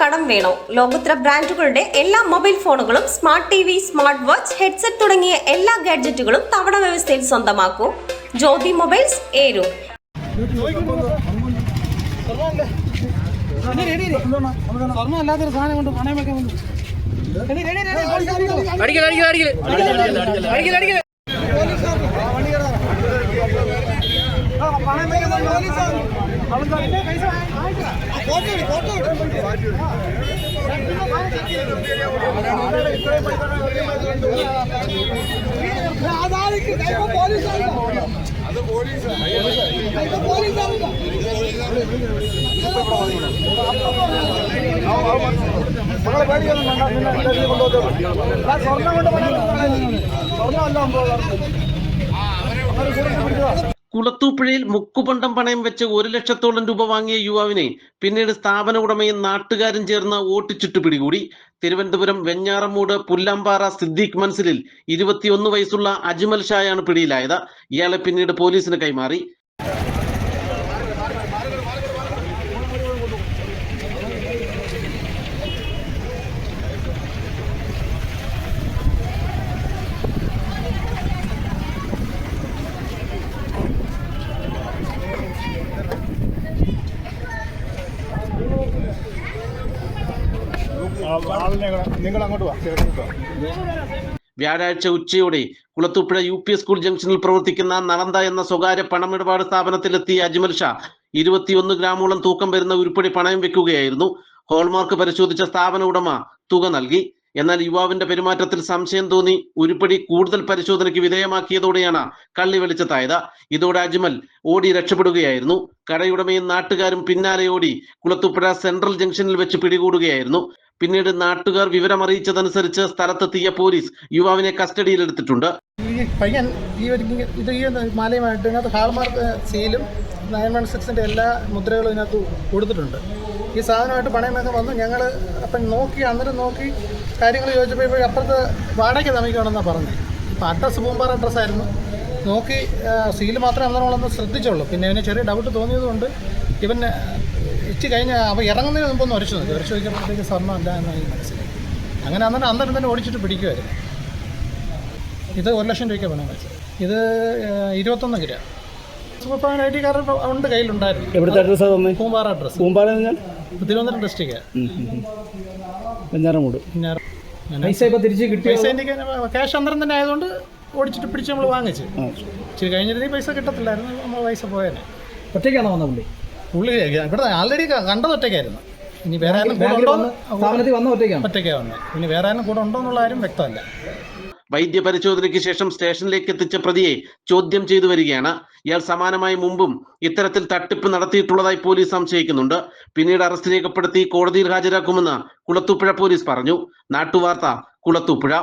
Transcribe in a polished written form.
കടം വേണോ? ലോകോത്തര ബ്രാൻഡുകളുടെ എല്ലാ മൊബൈൽ ഫോണുകളും smart TV, smart watch, headset തുടങ്ങിയ എല്ലാ ഗാഡ്ജറ്റുകളും തവണ വ്യവസ്ഥയിൽ സ്വന്തമാക്കൂ. ജ്യോതി മൊബൈൽസ്, ഏരൂർ. കുളത്തൂപ്പുഴയിൽ മുക്കുപണ്ടം പണയം വെച്ച് 1 ലക്ഷത്തോളം രൂപ വാങ്ങിയ യുവാവിനെ പിന്നീട് സ്ഥാപന ഉടമയും നാട്ടുകാരും ചേർന്ന് ഓട്ടിച്ചിട്ട് പിടികൂടി. തിരുവനന്തപുരം വെഞ്ഞാറമൂട് പുല്ലാമ്പാറ സിദ്ദീഖ് മൻസിലിൽ 21 വയസ്സുള്ള അജ്മൽ ഷായാണ് പിടിയിലായത്. ഇയാളെ പിന്നീട് പോലീസിന് കൈമാറി. വ്യാഴാഴ്ച ഉച്ചയോടെ കുളത്തൂപ്പുഴ UP സ്കൂൾ ജംഗ്ഷനിൽ പ്രവർത്തിക്കുന്ന നളന്ത എന്ന സ്വകാര്യ പണമിടപാട് സ്ഥാപനത്തിലെത്തിയ അജ്മൽ ഷാ 21 ഗ്രാമോളം തൂക്കം വരുന്ന ഉരുപ്പടി പണയം വെക്കുകയായിരുന്നു. ഹോൾമാർക്ക് പരിശോധിച്ച സ്ഥാപന ഉടമ തുക നൽകി. എന്നാൽ യുവാവിന്റെ പെരുമാറ്റത്തിൽ സംശയം തോന്നി ഉരുപ്പടി കൂടുതൽ പരിശോധനയ്ക്ക് വിധേയമാക്കിയതോടെയാണ് കള്ളി വെളിച്ചത്തായത്. ഇതോടെ അജ്മൽ ഓടി രക്ഷപ്പെടുകയായിരുന്നു. കടയുടമയും നാട്ടുകാരും പിന്നാലെ ഓടി കുളത്തൂപ്പുഴ സെൻട്രൽ ജംഗ്ഷനിൽ വെച്ച് പിടികൂടുകയായിരുന്നു. പിന്നീട് നാട്ടുകാർ വിവരമറിയിച്ചതനുസരിച്ച് സ്ഥലത്തെത്തിയ പോലീസ് യുവാവിനെ കസ്റ്റഡിയിലെടുത്തിട്ടുണ്ട്. ഈ പയ്യൻ മാലയുമായിട്ട് ഇതിനകത്ത് ഹാൾമാർക്ക് സീലും 916-ന്റെ എല്ലാ മുദ്രകളും ഇതിനകത്ത് കൊടുത്തിട്ടുണ്ട്. ഈ സാധനമായിട്ട് പണയമൊക്കെ വന്നു. ഞങ്ങൾ അപ്പം അന്നേരം നോക്കി കാര്യങ്ങൾ ചോദിച്ചപ്പോൾ അപ്പുറത്ത് വാടകയ്ക്ക് താമസിക്കണമെന്നാണ് പറഞ്ഞത്. ഇപ്പം അഡ്രസ്സ് പൂമ്പാറ അഡ്രസ്സായിരുന്നു. നോക്കി സീല് മാത്രമേ അന്നേരമുള്ളൊന്ന് ശ്രദ്ധിച്ചുള്ളൂ. പിന്നെ ഇവന് ചെറിയ ഡൗട്ട് തോന്നിയതുകൊണ്ട് ഇവൻ കഴിഞ്ഞ് അപ്പോൾ ഇറങ്ങുന്നതിന് മുമ്പൊന്ന് ഉരച്ചു നോക്കിയപ്പോഴത്തേക്ക് സ്വർണ്ണം അല്ല എന്നാണ് മനസ്സിലായി. അങ്ങനെ അന്നേരം തന്നെ ഓടിച്ചിട്ട് പിടിക്കുമായിരുന്നു. ഇത് 1 ലക്ഷം രൂപയ്ക്ക് പണം വെച്ചത്. ഇത് 21 ഗ്രാം. സൂപ്പർ ID കാർഡ് ഉണ്ട്, കയ്യിലുണ്ടായിരുന്നു. എവിടുത്തെ അഡ്രസ്സാണ് തന്നെ? പൂമ്പാറ അഡ്രസ്സ്. പൂമ്പാറ തിരുവനന്തപുരം ഡിസ്ട്രിക്റ്റ്. വെഞ്ഞാറമൂട്. പൈസ ഇപ്പോൾ തിരിച്ച് കിട്ടി? പൈസ എനിക്ക് ക്യാഷ് അന്നേരം തന്നെ ആയതുകൊണ്ട് ഓടിച്ചിട്ട് പിടിച്ച് നമ്മൾ വാങ്ങിച്ച്. ഇച്ചിരി കഴിഞ്ഞിരുന്നെങ്കിൽ പൈസ കിട്ടത്തില്ലായിരുന്നു, നമ്മൾ പൈസ പോയേനെ. ഒറ്റയ്ക്കാണോ വന്ന പുള്ളി ഇവിടെ ആൾറെഡി കണ്ടത് ഒറ്റയ്ക്കായിരുന്നു. ഇനി വേറെ ആരും ഒറ്റയ്ക്കാണ് വന്നത്. ഇനി വേറെ ആരും കൂടെ ഉണ്ടോ എന്നുള്ള കാര്യം വ്യക്തമല്ല. വൈദ്യപരിശോധനയ്ക്ക് ശേഷം സ്റ്റേഷനിലേക്ക് എത്തിച്ച പ്രതിയെ ചോദ്യം ചെയ്തു വരികയാണ്. ഇയാൾ സമാനമായി മുമ്പും ഇത്തരത്തിൽ തട്ടിപ്പ് നടത്തിയിട്ടുള്ളതായി പോലീസ് സംശയിക്കുന്നുണ്ട്. പിന്നീട് അറസ്റ്റ് രേഖപ്പെടുത്തി കോടതിയിൽ ഹാജരാക്കുമെന്ന് കുളത്തൂപ്പുഴ പോലീസ് പറഞ്ഞു. നാട്ടുവാർത്ത, കുളത്തൂപ്പുഴ.